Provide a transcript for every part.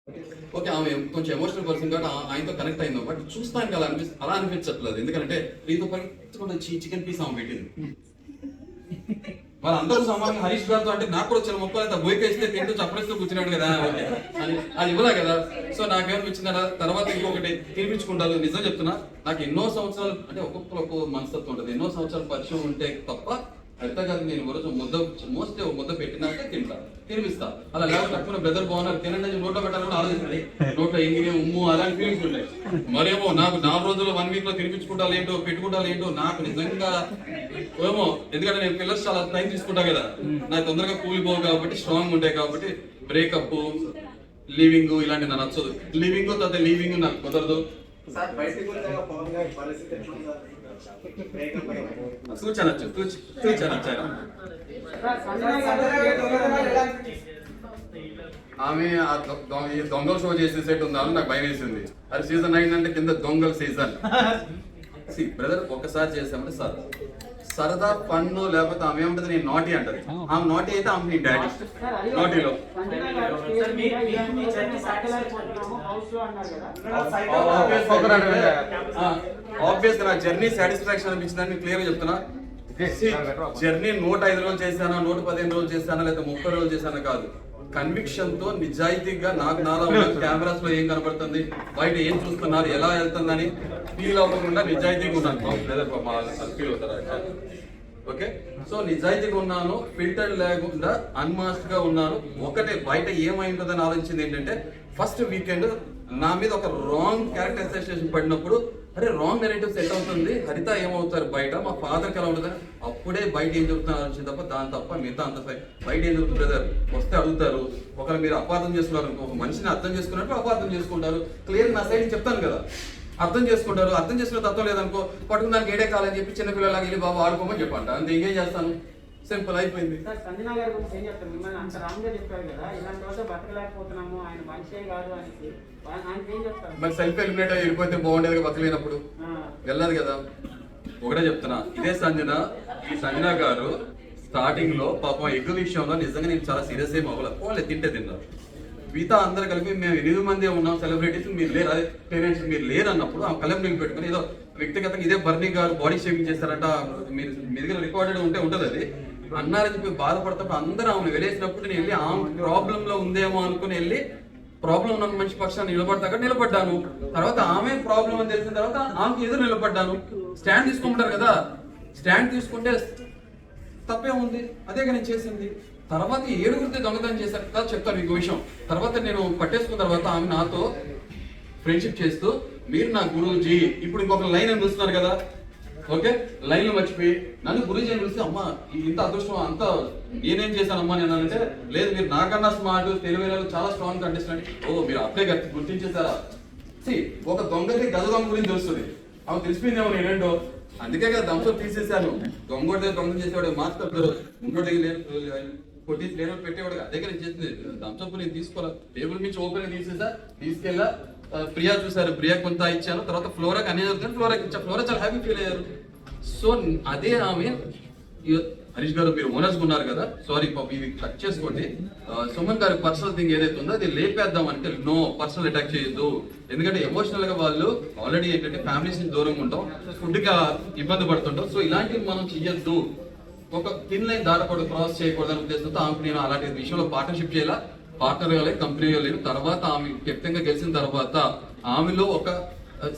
Okay. ఆమె కొంచెం emotional person కాబట్టి ఆయనతో కనెక్ట్ అయింది. బట్ చూస్తానికి అలా అనిపించట్లేదు. ఎందుకంటే దీంతో పరిగెత్తుకుంటే చికెన్ పీస్ ఆమె పెట్టింది. వాళ్ళందరూ సమానంగా హరీష్ గారితో అంటే నాకు కూడా వచ్చిన మొక్కలు అయితే బొయ్యేస్తే తింటూ చప్పరిస్తూ కూర్చున్నాడు కదా అది ఇవ్వలే కదా. సో నాకేమనిపించింది తర్వాత ఇంకొకటి తినిపించుకుంటారు. నిజం చెప్తున్నా, నాకు ఎన్నో సంవత్సరాలు అంటే ఒక్కొక్కరు ఒక్కొక్క మనస్తత్వం ఉంటుంది. ఎన్నో సంవత్సరాలు పరిచయం ఉంటే తప్ప అర్థ కాదు. నేను రోజు ముద్ద పెట్టినాక తినిపిస్తా. అలా లేకపోతే తక్కువ బ్రదర్ బాగున్నారు తినండి నోట్లో పెట్టాలని ఆలోచిస్తుంది. నోట్లో ఎంగిరి ఉమ్ము అలాంటి ఫీలింగ్స్ ఉంటాయి. మరేమో నాకు 4 రోజులు 1 వీక్ లో తినిపించుకుంటారు ఏంటో పెట్టుకుంటారు ఏంటో నాకు నిజంగా ఏమో. ఎందుకంటే నేను పిల్లర్స్ చాలా టైం తీసుకుంటా కదా, నాకు తొందరగా కూలిపోవు కాబట్టి, స్ట్రాంగ్ ఉంటాయి కాబట్టి. బ్రేకప్, లీవింగ్ ఇలాంటి నాకు నచ్చదు. లీవింగ్ తర్వాత లీవింగ్ నాకు కుదరదు. ఆమె దొంగల షో చేసే సెట్ ఉందా నాకు భయం వేసింది. అది సీజన్ 9 అంటే కింద దొంగల సీజన్. బ్రదర్ ఒక్కసారి చేసామంటే సార్ సరదా పన్ను లేకపోతే ఆమె ఏమంటది నేను నాటి అంటది. ఆమె నాటి అయితే ఆమె నీ డాడీ నాటిలో ఆబ్వియస్ గా నా జర్నీ సాటిస్ఫాక్షన్ అనిపించిందని క్లియర్ గా చెప్తున్నా. జర్నీ 105 రోజులు చేశానా, 115 రోజులు చేశానా, లేదా 30 రోజులు చేశానా కాదు. కన్విక్షన్ తో నిజాయితీగా నాకు నాలో కెమెరాస్ లో ఏం కనబడుతుంది, బయట ఏం చూస్తున్నారు, ఎలా వెళ్తుందని ఫీల్ అవ్వకుండా నిజాయితీగా ఉన్నాను. ఫీల్ అవుతారా? ఓకే. సో నిజాయితీగా ఉన్నాను, ఫిల్టర్ లేకుండా అన్మాస్క్ గా ఉన్నాను. ఒకటే బయట ఏమైంటుందని ఆలోచించింది ఏంటంటే, ఫస్ట్ వీకెండ్ నా మీద ఒక రాంగ్ క్యారెక్టర్ అసోసియేషన్ పడినప్పుడు అరే రాంగ్ నెరేటివ్ సెట్ అవుతుంది, హరిత ఏమవుతారు బయట, మా ఫాదర్కి ఎలా ఉంటుంది, అప్పుడే బయట ఏం చెప్తున్నారు ఆలోచించి తప్ప దాని తప్ప మిగతా అంత బయట ఏం చెప్తుంది బ్రదర్ వస్తే అడుగుతారు. ఒకవేళ మీరు అపార్థం చేసుకున్నారు, ఒక మనిషిని అర్థం చేసుకున్నట్టు అపార్థం చేసుకుంటారు. క్లియర్ నా సైడ్ చెప్తాను కదా, అర్థం చేసుకుంటారు. అర్థం చేసుకునే తత్వం లేదనుకో పట్టుకుని దానికి ఏడే కాలని చెప్పి చిన్నపిల్లలాగా వెళ్ళి బాబు ఆడుకోమని చెప్పంట. అంతే, ఇంకేం చేస్తాను, సింపుల్ అయిపోయింది. మరి సెల్ఫ్ ఎలిమినేట్ అయ్యి వెళ్ళిపోతే బాగుండేది, బతకలేనప్పుడు వెళ్ళదు కదా. ఒకటే చెప్తున్నా, ఇదే సంజన. ఈ సంజన గారు స్టార్టింగ్ లో పాపం ఎగ్గు విషయంలో నిజంగా నేను చాలా సీరియస్ ఏం అవ్వలేదు. వాళ్ళు తింటే తిన్నారు. మిగతా అందరు కలిపి మేము 8 మంది ఉన్నాం సెలబ్రిటీస్, మీరు లేరు, అదే పేరెంట్స్ మీరు లేరు అన్నప్పుడు ఆ కలం నీళ్ళు పెట్టుకుని ఏదో వ్యక్తిగతంగా ఇదే బర్నీ గారు బాడీ షేమింగ్ చేస్తారంట, మీరు మీ దగ్గర రికార్డెడ్ ఉంటుంది అది అన్నారని చెప్పి బాధపడతాడు. అందరూ ఆమెను వెళ్ళేసినప్పుడు నేను వెళ్ళి ఆమె ప్రాబ్లం లో ఉందేమో అనుకుని వెళ్ళి ప్రాబ్లం ఉన్న మంచి పక్షాన్ని నిలబడ్డాను. తర్వాత ఆమె ప్రాబ్లం అని తెలిసిన తర్వాత ఆమెకు ఎదురు నిలబడ్డాను. స్టాండ్ తీసుకుంటారు కదా, స్టాండ్ తీసుకుంటే తప్పే ఉంది, అదేగా నేను చేసింది. తర్వాత 7గురితో దొంగతనం చేశారు కదా చెప్తాను మీకు విషయం. తర్వాత నేను పట్టేసుకున్న తర్వాత ఆమె నాతో ఫ్రెండ్షిప్ చేస్తూ మీరు నా గురూజీ, ఇప్పుడు ఇంకొక లైన్ అని చూస్తున్నారు కదా, ఓకే లైన్ లో మర్చిపోయి నన్ను గురూజీ అని పిలిస్తే అమ్మా ఇంత అదృష్టం అంతా నేనేం చేశానమ్మా నేను అంటే, లేదు మీరు నాకన్నా స్మార్ట్, తెలివైన చాలా స్ట్రాంగ్ కంటెస్టెంట్. ఓ మీరు అప్పుడే గుర్తించేశారా. ఒక దొంగకి గద దొంగ గురించి తెలుస్తుంది, ఆమె తెలిసిపోయిందేమో నేనేంటో. అందుకే కదా దంసం తీసేశాను. దొంగ చేసేవాడు మాస్టర్ ఇంకోటి కొట్టి లేనో పెట్టేవాడు దగ్గర చేసింది. దంసపు నేను తీసుకోవాలి, టేబుల్ నుంచి ఓపెన్ తీసేసా, తీసుకెళ్ళా. ప్రియా చూసారు, ప్రియా కొంత ఇచ్చాను. తర్వాత ఫ్లోరాకి అన్ని చెప్తాను, ఫ్లోరాకి ఇచ్చాను. ఫ్లోరా చాలా హ్యాపీ ఫీల్ అయ్యారు. సో అదే ఆమె హరీష్ గారు మీరు ఓనర్స్ ఉన్నారు కదా, సారీ ఇది కట్ చేసుకోండి. సుమన్ గారి పర్సనల్ థింగ్ ఏదైతే ఉందో అది లేపేద్దాం అంటే నో, పర్సనల్ అటాక్ చేయొద్దు. ఎందుకంటే ఎమోషనల్ గా వాళ్ళు ఆల్రెడీ ఏంటంటే ఫ్యామిలీస్ నుంచి దూరంగా ఉంటాం, ఫుడ్ గా ఇబ్బంది పడుతుంటాం. సో ఇలాంటివి మనం చెయ్యొద్దు, ఒక థిన్ లైన్ దాటకూడదు, క్రాస్ చేయకూడదని ఉద్దేశంతో ఆమెకు నేను అలాంటి విషయంలో పార్ట్నర్షిప్ చేయాల. పార్ట్నర్ లేదు, కంపెనీ లేదు. తర్వాత ఆమె కెప్టెన్ గా గెలిచిన తర్వాత ఆమెలో ఒక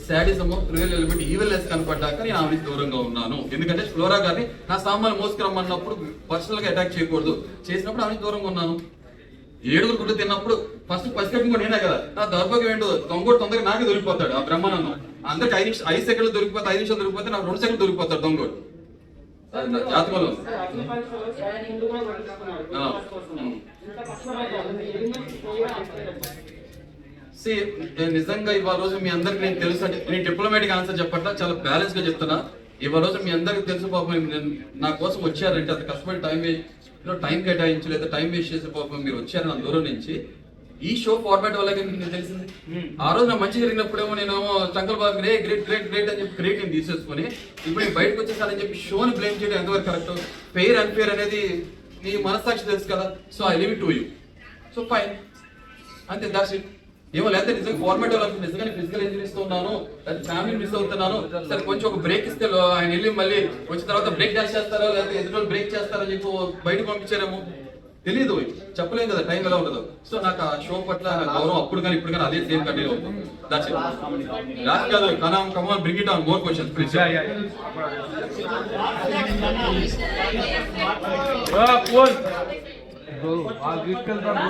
శాడిజం, రియల్ ఎలిమెంట్, ఈవెల్నెస్ కనపడ్డాక నేను ఆమె దూరంగా ఉన్నాను. ఎందుకంటే ఫ్లోరా గారిని నా సామాన్లు మోసుకురమ్మన్నప్పుడు పర్సనల్ గా అటాక్ చేయకూడదు, చేసినప్పుడు ఆమె దూరంగా ఉన్నాను. 7గురు గుడ్డు తిన్నప్పుడు ఫస్ట్ పసికట్టిన కూడా నేనే కదా. నా దౌర్భాగ్యం ఏంటో దొంగోడు తొందరగా నాకే దొరికిపోతాడు. ఆ బ్రహ్మానందం అందరికి 5 సెకండ్లు దొరికిపోతే, 5 నిమిషాలు దొరికిపోతే నాకు 2 సెకండ్లు దొరికిపోతాడు దొంగోడు జాతకంలో. నిజంగా ఇవాళ రోజు మీ అందరికి నేను తెలుసు అంటే నేను డిప్లొమాటిక్ ఆన్సర్ చెప్పట్లా, చాలా బ్యాలెన్స్ గా చెప్తున్నా. ఇవాళ రోజు మీ అందరికి తెలుసు పాపం నా కోసం వచ్చారంటే అది కష్టపడి టైం కేటాయించి లేదా టైం వేస్ట్ చేసే పాపం మీరు వచ్చారు నా దూరం నుంచి. ఈ షో ఫార్మాట్ వల్ల మీకు తెలిసింది. ఆ రోజు నా మంచి జరిగినప్పుడేమో నేనేమో చంకల్ బాబు గ్రేట్ గ్రేట్ గ్రేట్ అని చెప్పి గ్రేట్ నేను తీసేసుకుని ఇప్పుడు బయటకు వచ్చేసారని చెప్పి షోని బ్లేమ్ చేయడం ఎంతవరకు కరెక్ట్. ఫెయిర్ అన్ఫేర్ అనేది నీ మనస్సాక్షి తెలుసు కదా. So I leave it to you. So fine, అంతే, దాట్స్ ఇట్. ఏమో లేకపోతే నిజంగా ఫార్మాట్ వాళ్ళకి నిజంగా ఫిజికల్ ఇంజరీ ఇస్తున్నాను లేదా ఫ్యామిలీ మిస్ అవుతున్నాను సరే కొంచెం ఒక బ్రేక్ ఇస్తే ఆయన వెళ్ళి మళ్ళీ వచ్చిన తర్వాత బ్రేక్ డాన్స్ చేస్తారో లేకపోతే ఎదురు బ్రేక్ చేస్తారో చెప్పి బయటకు పంపించారేమో తెలీదు, చెప్పలేం కదా టైం ఎలా ఉండదు. సో నాకు ఆ షో పట్ల గౌరవం అప్పుడు కానీ ఇప్పుడు కానీ అదే సేమ్ కంటిన్యూ అవుతుంది. That's it. లాస్ట్ కాదు come on bring it on more questions please. cool.